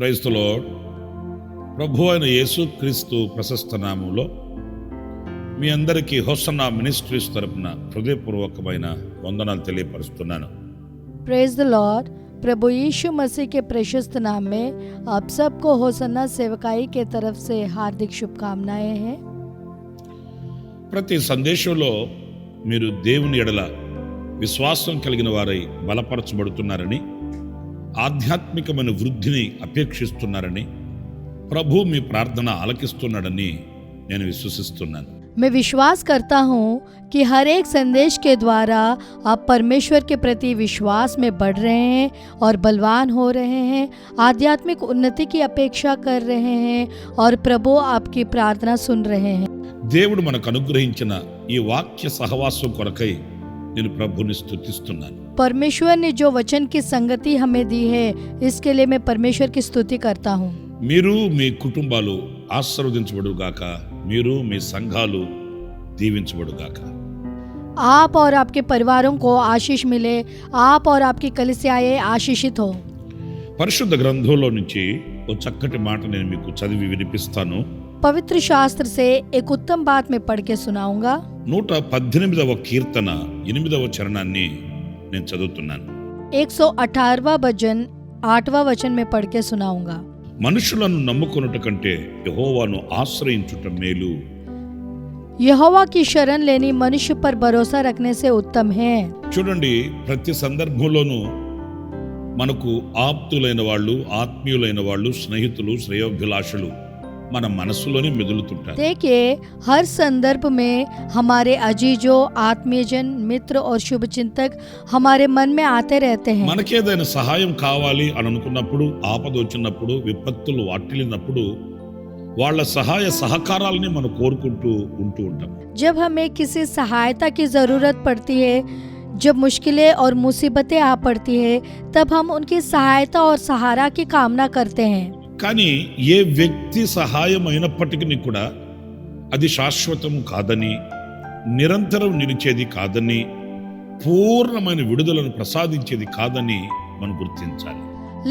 Praise the lord. ప్రభు అయిన యేసుక్రీస్తు ప్రశస్త నామములో మీ అందరికీ హోసన్నా మినిస్ట్రీస్ తరపున హృదయపూర్వకమైన వందనాలు తెలియపరుస్తున్నాను. Praise the lord. प्रभु यीशु मसीह के प्रशस्त नाम में आप सबको होसन्ना सेवकाई के तरफ से हार्दिक शुभकामनाएं हैं. ప్రతి సందేశంలో మీరు దేవుని ఎడల విశ్వాసం కలిగిన వారై బలపరచబడుతున్నారని, ఆధ్యాత్మికమైన వృద్ధిని అపేక్షిస్తున్నారని, ప్రభు మీ ప్రార్థన ఆలకిస్తున్నాడని నేను విశ్వసిస్తున్నాను. मैं विश्वास करता हूँ कि हर एक संदेश के द्वारा आप परमेश्वर के प्रति विश्वास में बढ़ रहे हैं और बलवान हो रहे हैं, आध्यात्मिक उन्नति की अपेक्षा कर रहे हैं और प्रभु आपकी प्रार्थना सुन रहे हैं. దేవుడు మనకు అనుగ్రహించిన ఈ వాక్య సహవాసం కొరకై నేను ప్రభుని స్తుతిస్తున్నాను. परमेश्वर ने जो वचन की संगति हमें दी है, इसके लिए मैं परमेश्वर की स्तुति करता हूँ. మీరు మీ కుటుంబాలు ఆశీర్వదించబడుగాక, మీరు మీ సంఘాలు దీవించబడుగాక. आप और आपके परिवारों को आशीष मिले, आप और आपकी कलीसियाएं आशीषित हो. పరిశుద్ధ గ్రంథంలో నుంచి ఓ చక్కటి మాట నేను మీకు చదివి వినిపిస్తాను. पवित्र शास्त्र से एक उत्तम बात मैं पढ़ के सुनाऊंगा. 118వ కీర్తన 8వ చరణాన్ని నేను చదువుతున్నాను. 118वां भजन 8वां वचन में पढ़ के सुनाऊंगा. మనుషులను నమ్ముకొనుట కంటే యెహోవాను ఆశ్రయించుట మేలు. यहोवा की शरण लेनी मनुष्य पर भरोसा रखने से उत्तम है. చూడండి, ప్రతి సందర్భంలోనూ మనకు ఆప్తులైన వాళ్ళు, ఆత్మీయులైన వాళ్ళు, స్నేహితులు, శ్రేయోభిలాషులు మన మనసులోనే మెదులుతుంటారు. देखिए, हर संदर्भ में हमारे अजीजों, आत्मीयजन, मित्र और शुभचिंतक हमारे मन में आते रहते हैं. మనకేదైనా సహాయం కావాలి అని అనుకున్నప్పుడు, ఆపద వచ్చినప్పుడు, విపత్తులు వాటిల్లినప్పుడు వాళ్ళ సహాయ సహకారాలని మనం కోరుకుంటూ ఉంటూ ఉంటాం. जब हमें किसी सहायता की जरूरत पड़ती है, जब मुश्किलें और मुसीबतें आ पड़ती है, तब हम उनकी सहायता और सहारा की कामना करते हैं. కానీ ఏ వ్యక్తి సహాయం అయినప్పటికీ కూడా అది శాశ్వతం కాదని, నిరంతరం నిలిచేది కాదని, పూర్ణమైన విడుదలను ప్రసాదించేది కాదని మనం గుర్తించాలి.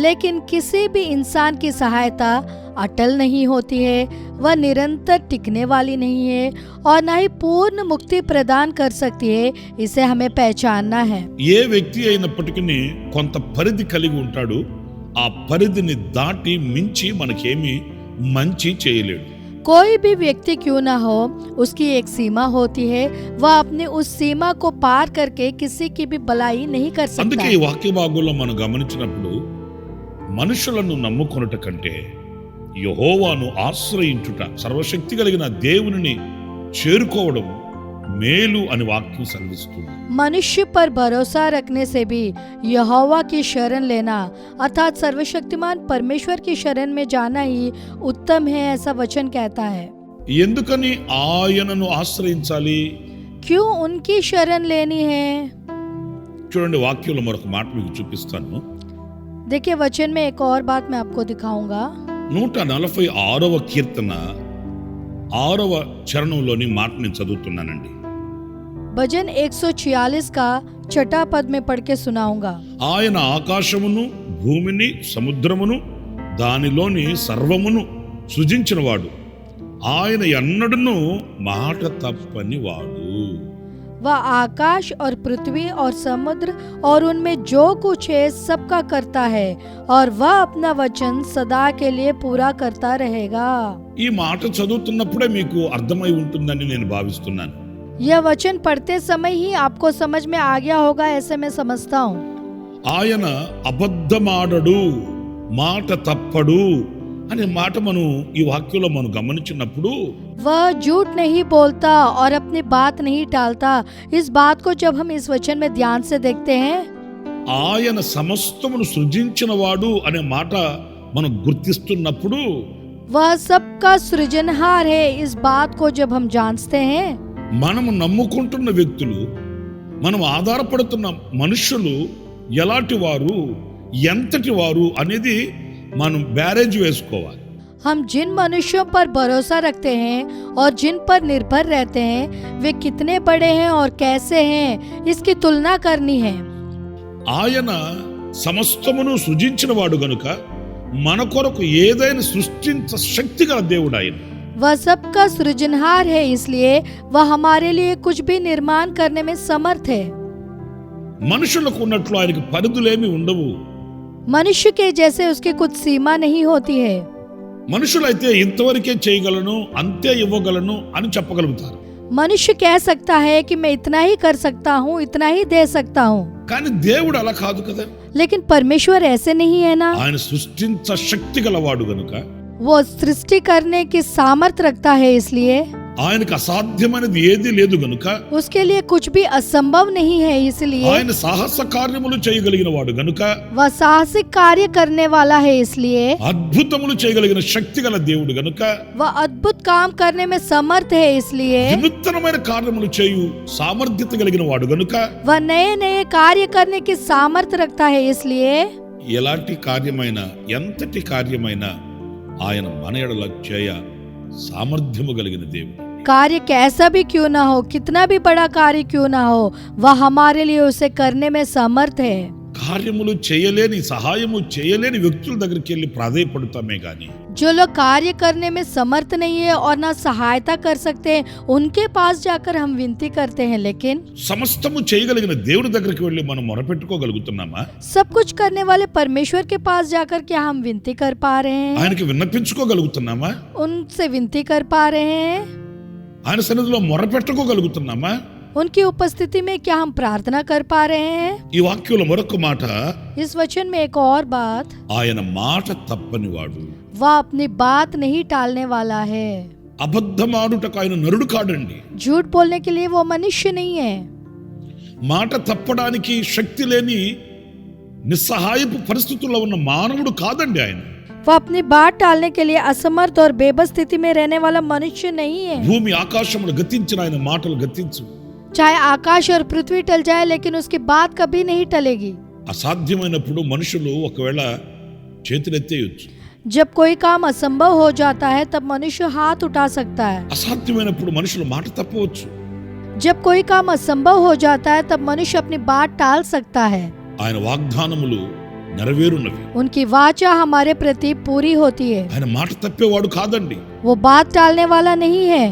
लेकिन किसी भी इंसान की सहायता अटल नहीं होती है, वह निरंतर टिकने वाली नहीं है और न ही पूर्ण मुक्ति प्रदान कर सकती है. इसे हमें पहचानना है. ఏ వ్యక్తి అయినప్పటికీ కొంత పరిధి కలిగి ఉంటాడు. ఆ పరిధిని దాటి మించి మనకేమీ మంచి చేయలేడు. कोई भी व्यक्ति क्यों ना हो, उसकी एक सीमा होती है. वह अपने उस सीमा को पार करके किसी की भी भलाई नहीं कर सकता. అందుకే ఈ వాక్య భాగంలో మనం గమనించినప్పుడు మనుషులను నమ్ముకొనుట కంటే యెహోవాను ఆశ్రయించుట, సర్వశక్తి కలిగిన దేవునిని చేరుకోవడం మేలు అని వాక్యం సెలవిస్తుంది. मनुष्य पर भरोसा रखने से भी यहोवा की शरण लेना अर्थात सर्वशक्तिमान परमेश्वर की शरण में जाना ही उत्तम है, ऐसा वचन कहता है. ఎందుకని ఆయనను ఆశ్రయించాలి? क्यों उनकी शरण लेनी है? చూడండి, వాక్యంలో మరొక మాట మీకు చూపిస్తాను. देखिए, वचन में एक और बात मैं आपको दिखाऊंगा. 146వ కీర్తన 6వ చరణంలోని మాట నేను చదువుతున్నానండి. भजन 146 का 6वां पद में पढ़ के सुनाऊंगा. ఆయన ఆకాశమును, భూమిని, సముద్రమును, దానిలోని సర్వమును సృజించినవాడు. ఆయన ఎన్నడూను మాట తప్పని వాడు. वह आकाश और पृथ्वी और समुद्र और उनमें जो कुछ है सबका करता है और वह अपना वचन सदा के लिए पूरा करता रहेगा. ఈ మాట చదువుతున్నప్పుడే మీకు అర్థమై ఉంటుందని నేను భావిస్తున్నాను. यह वचन पढ़ते समय ही आपको समझ में आ गया होगा, ऐसे मैं समझता हूँ. ఆయన అబద్ధమాడడు, మాట తప్పడు అనే మాట మనం ఈ వాక్యంలో మనం గమనించినప్పుడు वह झूठ नहीं बोलता और अपनी बात नहीं टालता. इस बात को जब हम इस वचन में ध्यान से देखते हैं, ఆయన సమస్తమును సృజించినవాడు అనే మాట మనం గుర్తిస్తున్నప్పుడు वह सबका सृजनहार है, इस बात को जब हम जानते हैं, మనము నమ్ముకుంటున్న వ్యక్తులు, మనం ఆధారపడుతున్న మనుషులు ఎలాంటి వారు, ఎంతటి వారు అనేది మనం బ్యారేజ్ వేసుకోవాలి. हम जिन मनुष्यों पर भरोसा रखते हैं और जिन पर निर्भर रहते हैं वे कितने बड़े हैं और कैसे हैं, इसकी तुलना करनी है. ఆయన సమస్తమును సృజించిన వాడు గనుక మన కొరకు ఏదైనా సృష్టించ శక్తి గల దేవుడు ఆయన. वह सबका सृजनहार है, इसलिए वह हमारे लिए कुछ भी निर्माण करने में समर्थ है. మనుషులకు ఉన్నట్లు ఆయనకి పరిధులేమి ఉండవు. मनुष्य के जैसे उसकी कुछ सीमा नहीं होती है. మనుషులైతే ఇంతవరకే చేయగలను, అంతే ఇవ్వగలను అని చెప్పగలుగుతారు. मनुष्य कह सकता है कि मैं इतना ही कर सकता हूँ, इतना ही दे सकता हूँ, కానీ దేవుడు అలా కాదు కదా. लेकिन परमेश्वर ऐसे नहीं है ना. ఆయన సృష్టించ శక్తి గలవాడు గనుక, वो सृष्टि करने की सामर्थ्य रखता है, इसलिए ఆయనకు అసాధ్యమైనది ఏది లేదు గనుక, उसके लिए कुछ भी असंभव नहीं है, इसलिए ఆయన సాహస కార్యములు చేయగలిగిన వాడు గనుక, वह साहसिक कार्य करने वाला है, इसलिए అద్భుతములు చేయగలిగిన శక్తి గల దేవుడు గనుక, वह अद्भुत काम करने में समर्थ है, इसलिए వినూత్నమైన కార్యములు చేయు సామర్థ్యత కలిగిన వాడు గనుక, वह नए नए कार्य करने की सामर्थ्य रखता है, इसलिए ఎలాంటి కార్యమైనా, ఎంతటి కార్యమైనా ఆయన మన ఎడల చేయ సామర్థ్యము కలిగిన దేవుడు. कार्य कैसा भी क्यों ना हो, कितना भी बड़ा कार्य क्यों ना हो, वह हमारे लिए उसे करने में समर्थ है. కార్యములు చేయలేని, సహాయము చేయలేని వ్యక్తుల దగ్గరికి వెళ్ళి ప్రాధేయపడతామే గాని, जो लोग कार्य करने में समर्थ नहीं है और ना सहायता कर सकते हैं, उनके पास जाकर हम विनती करते हैं, लेकिन సమస్తము చేయగలిగిన దేవుడి దగ్గరికి వెళ్ళి మనం మొరపెట్టుకోగలుగుతున్నామా? सब कुछ करने वाले परमेश्वर के पास जाकर क्या हम विनती कर पा रहे हैं, ఆయనకి విన్నపించుకోగలుగుతున్నామా? उनसे विनती कर पा रहे हैं, ఆయన సన్నిధిలో మొరపెట్టుకోగలుగుతున్నామా? उनकी उपस्थिति में क्या हम प्रार्थना कर पा रहे हैं. ఈ వాక్యంలో మరొక మాట, इस वचन में एक और बात, ఆయన మాట తప్పనివాడు. वह अपनी बात नहीं टालने वाला है. అబద్ధమాడుటకు ఆయన నరుడు కాడండి. झूठ बोलने के लिए वो मनुष्य नहीं है. మాట తప్పడానికి శక్తి లేని నిస్సహాయపు పరిస్థితుల్లో ఉన్న మానవుడు కాదండి ఆయన. वह अपनी बात टालने के लिए असमर्थ और बेबस स्थिति में रहने वाला मनुष्य नहीं है. భూమి ఆకాశములు గతించిన ఆయన మాటలు గతించు. चाहे आकाश और पृथ्वी टल जाए, लेकिन उसकी बात कभी नहीं टलेगी. అసాధ్యమైనప్పుడు మనుషులు ఒకవేళ చేతులెత్తేయొచ్చు. जब कोई काम असंभव हो जाता है तब मनुष्य हाथ उठा सकता है. అసాధ్యమైనప్పుడు మనుషులు మాట తప్పవచ్చు. जब कोई काम असंभव हो जाता है तब मनुष्य अपनी बात टाल सकता है. ఆయన వాగ్దానములు నెరవేరున్నవి. उनकी वाचा हमारे प्रति पूरी होती है. ఆయన మాట తప్పేవాడు కాదండి. वो बात टालने वाला नहीं है.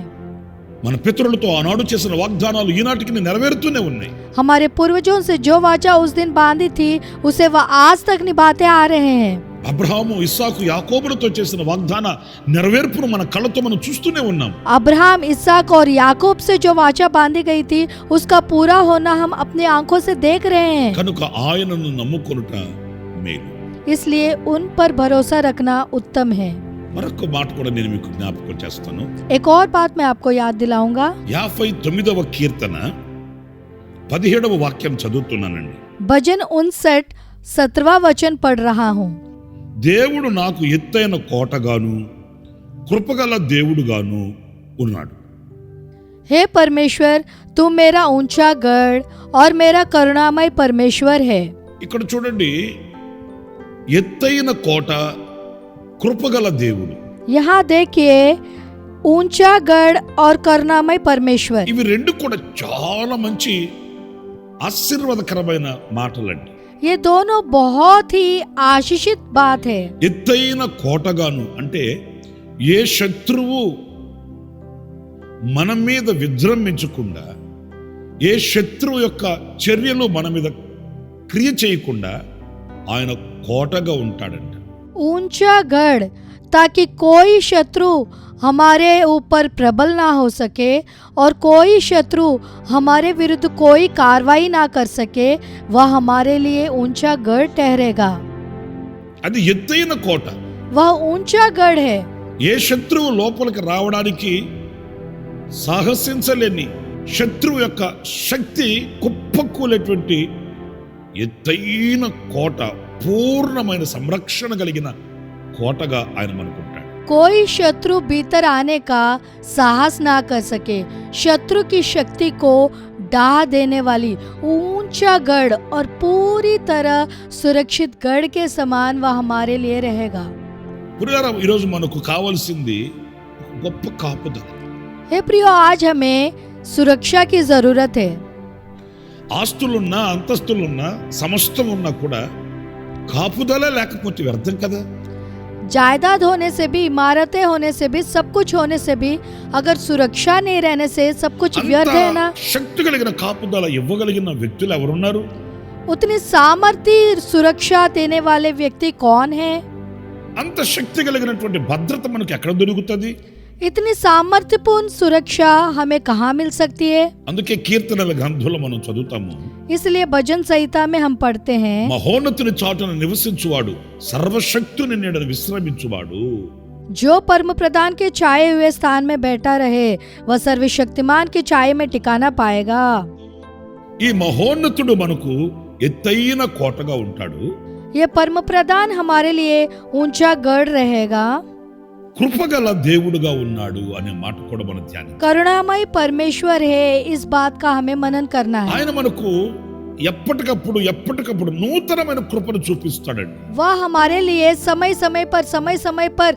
మన పితరులతో ఆనాడు చేసిన వాగ్దానాలు ఈనాటికి నెరవేరుతూనే ఉన్నాయి. हमारे पूर्वजों से जो वाचा उस दिन बांधी थी, उसे वह आज तक निभाते आ रहे हैं. అబ్రహాము, ఇస్సాకు, యాకోబులతో చేసిన వాగ్దాన నెరవేర్పును మన కళ్ళతో మనం చూస్తూనే ఉన్నాం. अब्राहम, इसहाक और याकूब से जो वाचा बांधी गई थी, उसका पूरा होना हम अपनी आंखों से देख रहे हैं. కనుక ఆయనను నమ్ముకొనుట మేలు. इसलिए उन पर भरोसा रखना उत्तम है. మరొక మాట కూడా నేను మీకు జ్ఞాపకం చేస్తాను. एक और बात मैं आपको याद दिलाऊंगा. 59వ కీర్తన 17వ వాక్యం చదువుతున్నానండి. भजन 59 17वां वचन पढ़ रहा हूँ. దేవుడు నాకు ఎత్తైన కోటగాను కృపగల దేవుడుగాను ఉన్నాడు. हे परमेश्वर, तू मेरा ऊंचा गढ़ और मेरा करुणामय परमेश्वर है. ఇక్కడ చూడండి, ఎత్తైన కోట, కృపగల దేవుడు. यहाँ देखिए, ऊंचा गढ़ और करुणामय परमेश्वर. ఇవి రెండు కూడా చాలా మంచి ఆశీర్వాదకరమైన మాటలండి. ये दोनों बहुत ही आशीषित बात है. ఎత్తైన కోటగాను అంటే ఏ శత్రువు మన మీద విజృంభించకుండా, ఏ శత్రువు యొక్క చర్యలు మన మీద క్రియ చేయకుండా ఆయన కోటగా ఉంటాడంట. ऊंचा गढ़, ताकि कोई शत्रु हमारे ऊपर प्रबल ना हो सके और कोई शत्रु हमारे विरुद्ध कोई कार्रवाई ना कर सके, वह हमारे लिए ऊंचा गढ़ ठहरेगा. అది ఎత్తైన కోట. वह ऊंचा गढ़ है. ఏ శత్రువు లోపలికి రావడానికి సాహసించలేని శత్రువు యొక్క శక్తి కుప్పకూలేటువంటి ఎత్తైన కోట, పూర్ణమైన సంరక్షణ కలిగిన కోటగా ఆయన మనకుంటాడు. कोई शत्रु भीतर आने का साहस ना कर सके। शत्रु की शक्ति को ढा देने वाली ऊंचा गढ़ और पूरी तरह सुरक्षित गढ़ के समान वह हमारे लिए रहेगा। పురిగారా ఈరోజు మనకు కావాల్సింది గొప్ప కాపుదల. हे प्रियो, आज हमें सुरक्षा की जरूरत है। ఆస్తులున్నా అంతస్తులున్నా సమస్తం ఉన్నా కూడా కాపుదల లేకపోతే వ్యర్థం కదా. जायदाद होने से भी, इमारतें होने से भी, सब कुछ होने से भी अगर सुरक्षा नहीं रहने से सब कुछ व्यर्थ है ना। శక్తి కలిగిన కాపుదల ఇవ్వగలిగిన వ్యక్తులు ఎవరున్నారు? उतनी सामर्थ्य सुरक्षा देने वाले व्यक्ति कौन है? అంత శక్తి కలిగినటువంటి భద్రత మనకు ఎక్కడ దొరుకుతుంది? इतनी सामर्थ्यपूर्ण सुरक्षा हमें कहाँ मिल सकती है? అందుకే కీర్తనల గ్రంథంలో మనం చదువుతాము, इसलिए भजन संहिता में हम पढ़ते हैं, మహోన్నతుని చాటున నివసించువాడు సర్వశక్తుని నీడన విశ్రమించువాడు. जो परम प्रधान के छाए हुए स्थान में बैठा रहे वह सर्वशक्तिमान की छाए में ठिकाना पाएगा। ఈ మహోన్నతుడు మనకు ఎత్తైన కోటగా ఉంటాడు. ये परम प्रधान हमारे लिए ऊंचा गढ़ रहेगा। కృపగల దేవుడుగా ఉన్నాడు అనే మాట కూడా మనం ధ్యానం. करुणामय परमेश्वर है, इस बात का हमें मनन करना है। ఆయన మనకు ఎప్పటికప్పుడు నూతనమైన కృపను చూపిస్తాడండి. वह हमारे लिए समय समय पर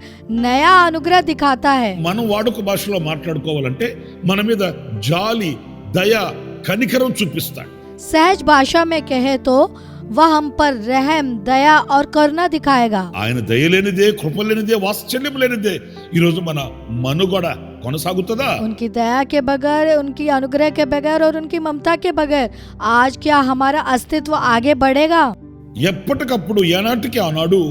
नया अनुग्रह दिखाता है। మనం వాడుక భాషలో మాట్లాడుకోవాలంటే మన మీద జాలి, దయ, కనికరం చూపిస్తాడు. सहज भाषा में कहे तो वह हम पर रहम, दया और करुणा दिखाएगा। ఆయన దయ లేనిదే, కృప లేనిదే, వాత్సల్యం లేనిదే ఈరోజు మన మనుగడ కొనసాగుతుందా? उनकी दया के बगैर, उनकी अनुग्रह के बगैर और उनकी ममता के बगैर आज क्या हमारा अस्तित्व आगे बढ़ेगा? ఎప్పటికప్పుడు ఏనాటికి ఆనాడు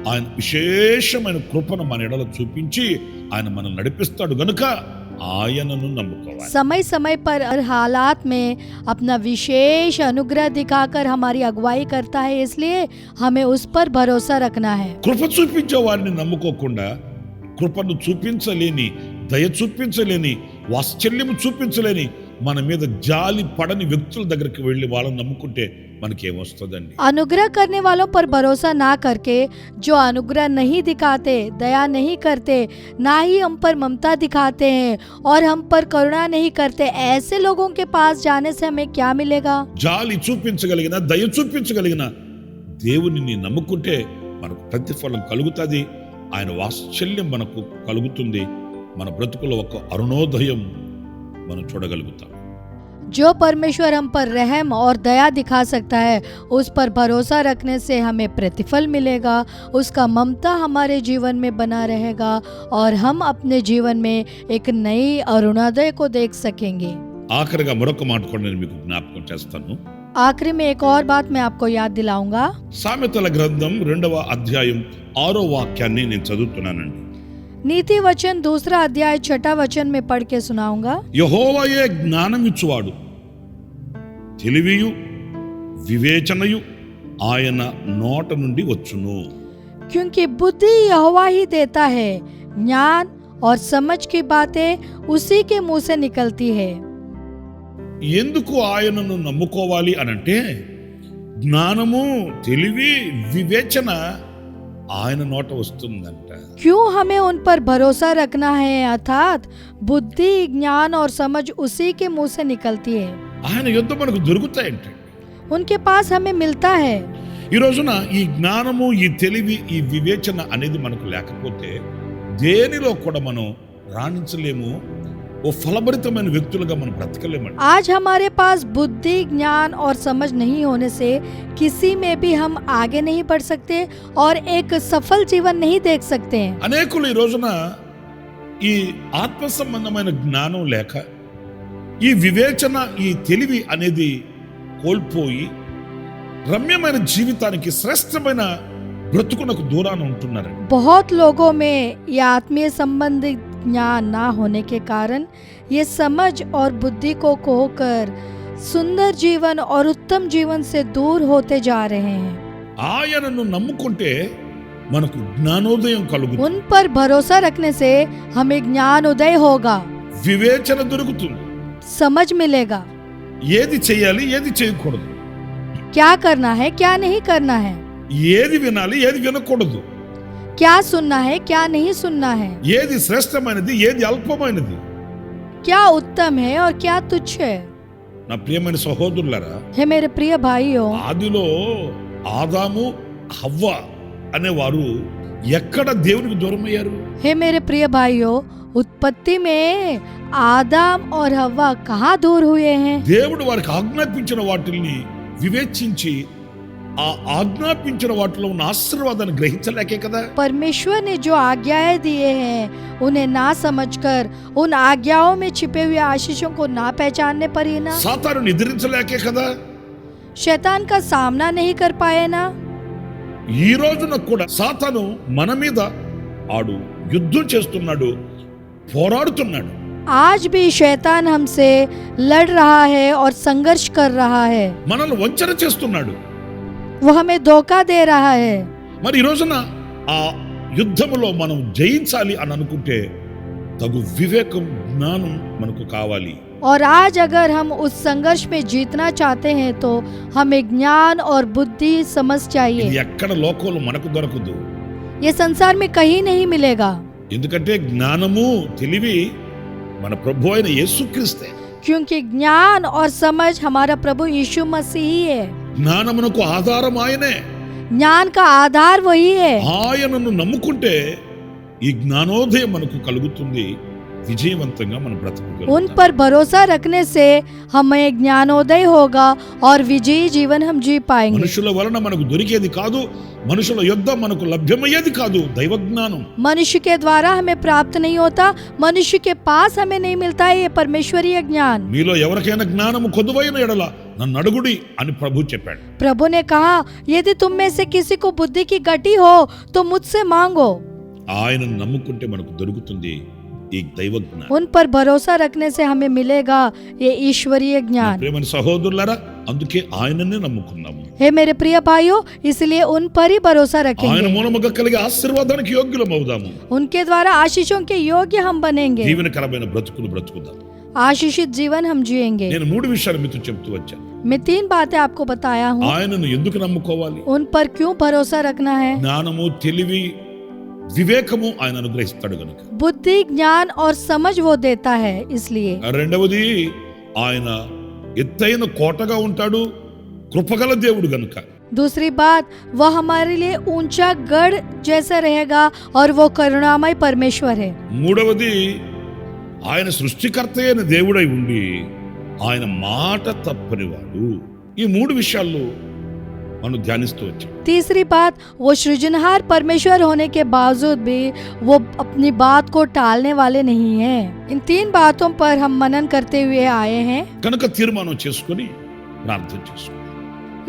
ఆయన విశేషమైన కృపను మన ఎడల చూపించి ఆయన మనం నడిపిస్తాడు గనుక ఆయనను నమ్ముకోవాలి. समय समय पर हर हालात में अपना विशेष अनुग्रह दिखाकर हमारी अगुवाई करता है, इसलिए हमें उस पर भरोसा रखना है। కృప చూపించే వారిని నమ్ముకోకుండా, కృపను చూపించలేని, దయ చూపించలేని, వాత్సల్యము చూపించలేని, మన మీద జాలి పడని వ్యక్తుల దగ్గరికి వెళ్ళి వాళ్ళని నమ్ముకుంటే మనకేమొస్తుందండి? अनुग्रह करने वालों पर भरोसा ना करके, जो अनुग्रह नहीं दिखाते, दया नहीं करते, ना ही हम पर ममता दिखाते हैं और हम पर करुणा नहीं करते, ऐसे लोगों के पास जाने से हमें क्या मिलेगा? జాలి చూపించగలిగిన, దయ చూపించగలిగిన దేవునిని నమ్ముకుంటే మనకు ప్రతిఫలం కలుగుతుంది. ఆయన వాత్సల్యం మనకు కలుగుతుంది. మన బ్రతుకులో ఒక అరుణోదయం మనం చూడగలుగుతాం. जो परमेश्वर हम पर रहम और दया दिखा सकता है, उस पर भरोसा रखने से हमें प्रतिफल मिलेगा, उसका ममता हमारे जीवन में बना रहेगा और हम अपने जीवन में एक नई अरुणोदय को देख सकेंगे। ఆఖరిగా మరొక మాట కూడా నేను మీకు జ్ఞాపకం చేస్తాను. आखिरी में एक और बात मैं आपको याद दिलाऊंगा। సామెతల గ్రంథం 2వ అధ్యాయం 6వ వాక్యాన్ని నేను చదువుతున్నానండి. नीति वचन 2 अध्याय 6 वचन में पढ़ के सुनाऊंगा। యెహోవాయే జ్ఞానమిచ్చువాడు, తెలివియు వివేచనయు ఆయన నోట నుండి వచ్చును. क्योंकि बुद्धि यहोवा ही देता है, ज्ञान और समझ की बातें उसी के मुंह से निकलती है। ఎందుకు ఆయనను నమ్ముకోవాలి అనంటే జ్ఞానము, తెలివి, వివేచన ఆయన నోట వస్తుందంట. क्यों हमें उन पर भरोसा रखना है? अर्थात बुद्धि, ज्ञान और समझ उसी के मुंह से निकलती है। ఆయన యుద్ధం మనకు దొరుకుతాయంట. उनके पास हमें मिलता है। ఈ రోజున ఈ జ్ఞానము, ఈ తెలివి, ఈ వివేచన అనేది మనకు లేకపోతే దేనిలో కూడా మనం రాణించలేము. ఓ ఫలభరితమైన వ్యక్తులుగా మనం బ్రతకలేమండి. आज हमारे पास बुद्धि, ज्ञान और समझ नहीं होने से किसी में भी हम आगे नहीं बढ़ सकते और एक सफल जीवन नहीं देख सकते हैं। అనేకులు ఈ రోజున ఈ ఆత్మ సంబంధమైన జ్ఞానం లేక, ఈ వివేచన, ఈ తెలివి అనేది కోల్పోయి రమ్యమైన జీవితానికి, శ్రేష్టమైన బ్రతుకునకు దూరాన ఉంటున్నారు. बहुत लोगों में ये आत्मीय संबंधित ज्ञान ना होने के कारण ये समझ और बुद्धि को खोकर सुंदर जीवन और उत्तम जीवन से दूर होते जा रहे हैं। ఆయనను నమ్ముకుంటే మనకు జ్ఞానోదయం కలుగుతుంది. उन पर भरोसा रखने से हमें ज्ञान उदय होगा, వివేచన దొరుకుతుంది. समझ मिलेगा, ఏది చేయాలి, ఏది చేయకూడదు, क्या करना है क्या नहीं करना है, ఏది వినాలి, ఏది వినకూడదు, क्या सुनना है क्या नहीं सुनना है, ఏది శ్రేష్టమైనది ఏది అల్పమైనది. क्या उत्तम है और क्या तुच्छ है। నా ప్రియమైన సహోదరులారా, हे मेरे प्रिय भाइयों, ఆదిలో ఆదాము హవ్వ అనేవారు ఎక్కడ దేవునికి దూరం అయ్యారు? हे मेरे प्रिय भाइयों, उत्पत्ति में आदम और हव्वा कहाँ दूर हुए हैं। దేవుడు వారికి ఆజ్ఞాపించిన వాటిని వివేచించి ఆ ఆజ్ఞాపించిన వాటిలో ఉన్న ఆశీర్వాదాన్ని గ్రహించలేకే కదా. परमेश्वर ने जो आज्ञाएं दिए हैं उन्हें ना समझकर उन आज्ञाओं में छिपे हुए आशीषों को ना पहचानने पर ही ना సాతాను నిద్రించలేకే కదా. शैतान का सामना नहीं कर पाए ना। ఈ రోజున కూడా సాతాను మన మీద ఆడు యుద్ధం చేస్తున్నాడు, పోరాడుతున్నాడు. आज भी शैतान हमसे लड़ रहा है और संघर्ष कर रहा है, మనల్ని వంచన చేస్తున్నాడు. वो हमें धोखा दे रहा है। మరి ఈ రోజున ఆ యుద్ధములో మనం జయించాలి అని అనుకుంటే తగు వివేకం, జ్ఞానం మనకు కావాలి. और आज अगर हम उस संघर्ष में जीतना चाहते हैं तो हमें ज्ञान और बुद्धि समझ ఇది चाहिए। ఎక్కడ లోకంలో మనకు దొరకదు. ये संसार में कहीं नहीं मिलेगा, ఎందుకంటే జ్ఞానము తెలివి మన ప్రభు అయిన యేసుక్రీస్తే. क्योंकि ज्ञान और समझ हमारा प्रभु यीशु मसीह ही है। జ్ఞానమునకు ఆధారం ఆయనే. ज्ञान का आधार वही है। ఆయనను నమ్ముకుంటే ఈ జ్ఞానోదయం మనకు కలుగుతుంది, విజయవంతంగా మనం उन బ్రతకగలుగుతాం. पर भरोसा रखने से हमें ज्ञानोदय होगा और विजयी जीवन हम जी पाएंगे। మనుషుల వలన మనకు దొరికేది కాదు, మనుషుల యొద్ద మనకు లభ్యమయ్యేది కాదు దైవ జ్ఞానం. मनुष्य के द्वारा हमें प्राप्त नहीं होता, मनुष्य के पास हमें नहीं मिलता है ये परमेश्वरीय ज्ञान। మీలో ఎవరికైనా జ్ఞానము కొదువైన ఎడల నన్ను అడుగుడి అని ప్రభు చెప్పాడు. प्रभु ने कहा यदि तुम में से किसी को बुद्धि की गटी हो तो मुझसे मांगो। ఆయనను నమ్ముకుంటే మనకు దొరుకుతుంది ఈ దైవ జ్ఞానం. उन पर भरोसा रखने से हमें मिलेगा ये ईश्वरीय ज्ञान। ప్రియమైన సహోదరులారా, అందుకే ఆయననే నమ్ముకున్నాము. हे मेरे प्रिय भाइयों, इसलिए उन पर ही भरोसा ఆయన रखेंगे, మూలముగా కలిగే ఆశీర్వాదానికి యోగ్యులమవుదాము. उनके द्वारा आशीषों के योग्य हम बनेंगे, దీవెనకరమైన బ్రతుకును బ్రతుకుదాం. आशीषित जीवन हम जिएंगे। నేను 3 విషయాలు మీతో చెప్తూ వచ్చాను. मैं 3 बातें आपको बताया हूँ। ఆయనను ఎందుకు నమ్ముకోవాలి? उन पर क्यों भरोसा रखना है? జ్ఞానము, తెలివి, వివేకము ఆయన అనుగ్రహిస్తాడు గనుక. बुद्धि, ज्ञान और समझ वो देता है इसलिए। రెండవది, ఆయన ఎత్తైన కోటగా ఉంటాడు, కృపగల దేవుడు గనుక. दूसरी बात, वह हमारे लिए ऊंचा गढ़ जैसा रहेगा और वो करुणामय परमेश्वर है। మూడవది, ఆయన సృష్టికర్త అయిన దేవుడై ఉండి ఆయన మాట తప్పనివాడు. ఈ 3 విషయాల్లో మనం ధ్యానిస్తూ వచ్చాం. तीसरी बात, वो सृजनहार परमेश्वर होने के बावजूद भी वो अपनी बात को टालने वाले नहीं हैं। इन 3 बातों पर हम मनन करते हुए आए हैं, కనుక తీర్మానం చేసుకొని ప్రార్థన చేసుకోండి.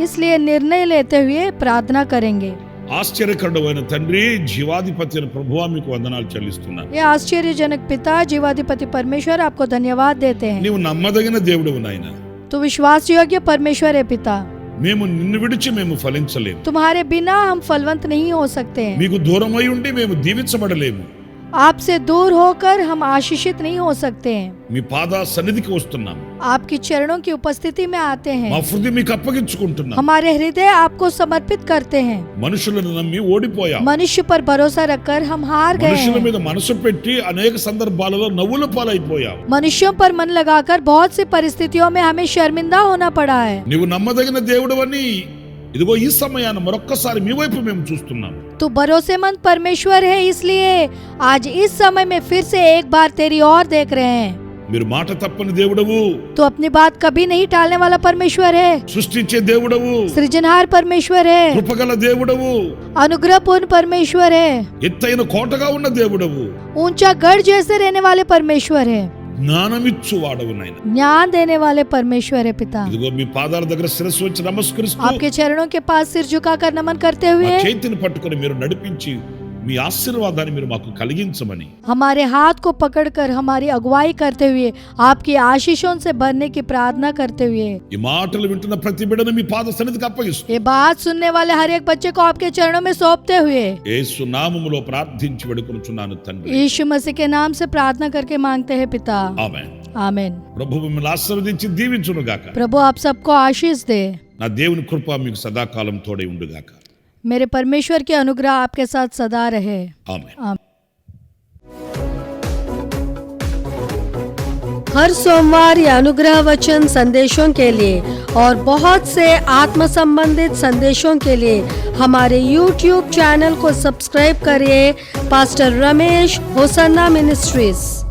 इसलिए निर्णय लेते हुए प्रार्थना करेंगे। ఆశ్చర్యకరుడైన తండ్రి, జీవాధిపతి అయిన ప్రభువా, మీకు వందనాలు చెల్లిస్తున్నాను. ये आश्चर्यजनक पिता जीवाधिपति परमेश्वर आपको धन्यवाद देते हैं। నీవు నమ్మదగిన దేవుడవు నాయన. तो विश्वास योग्य परमेश्वर है पिता, మేము నిన్ను విడిచి మేము ఫలించలేము. तुम्हारे बिना हम फलवंत नहीं हो सकते हैं। మీకు దూరమై ఉండి మేము దీవించబడలేము. आपसे दूर होकर हम आशीषित नहीं हो सकते हैं। మీ పాద సన్నిధికి వస్తున్నాము. आपकी चरणों की उपस्थिति में आते మా हैं, హృదయం మీకు అప్పగించుకుంటున్నాము. हमारे हृदय आपको समर्पित करते हैं। మనుషులను నమ్మి ఓడిపోయాం. मनुष्य पर भरोसा रखकर हम हार गए మనుషుల हैं। మీద మనసు పెట్టి అనేక సందర్భాలలో నవ్వుల పాలైపోయాం. मनुष्यों पर मन लगाकर बहुत सी परिस्थितियों में हमें शर्मिंदा होना पड़ा है। నీవు నమ్మదగిన దేవుడవని ఇదిగో ఈ సమయాన్ని మరొక్కసారి మీ వైపు మేము చూస్తున్నాము. तू भरोसेमंद परमेश्वर है, इसलिए आज इस समय में फिर से एक बार तेरी ओर देख रहे हैं। మీరు మాట తప్పని దేవుడవు, तू अपनी बात कभी नहीं टालने वाला परमेश्वर है, సృష్టించే దేవుడవు, सृजनहार परमेश्वर है, కృపగల దేవుడవు, अनुग्रहपूर्ण परमेश्वर है, ఎత్తైన కోటగా ఉన్న దేవుడవు, ऊंचा गढ़ जैसे रहने वाले परमेश्वर है, జ్ఞానమిచ్చు వాడవు నాయన. ज्ञान देने वाले परमेश्वर है पिता। ఇదిగో మీ పాదాల దగ్గర శిరస్సు వచ్చి నమస్కరిస్తూ आपके चरणों के पास सिर झुकाकर नमन करते మా हुए చేతిని పట్టుకొని మీరు నడిపించి మీ ఆశీర్వాదాన్ని మీరు మాకు కలిగించమని, हमारे हाथ को पकड़कर हमारी अगुवाई करते हुए आपकी आशीषों से भरने की प्रार्थना करते हुए ఈ మాటలు వింటున్న ప్రతి బిడ్డను మీ పాద సన్నిధికి అప్పగిస్తూ ये बात सुनने वाले हर एक बच्चे को आपके चरणों में सौंपते हुए యేసు నామములో ప్రార్థించి వేడుకొనుచున్నాను తండ్రి. यीशु मसीह के नाम से प्रार्थना करके मांगते हैं पिता, ఆమేన్. आमीन। ప్రభు మిమ్మల్ని ఆశీర్వదించి దీవించును గాక. प्रभु आप सबको आशीष दे। నా దేవుని కృప మీకు సదాకాలం తోడై ఉండుగాక. मेरे परमेश्वर के अनुग्रह आपके साथ सदा रहे। ఆమెన్. आमीन। हर सोमवार ये अनुग्रह वचन संदेशों के लिए और बहुत से आत्म संबंधित संदेशों के लिए हमारे YouTube चैनल को सब्सक्राइब करिए। Pastor Ramesh Hosanna ministries.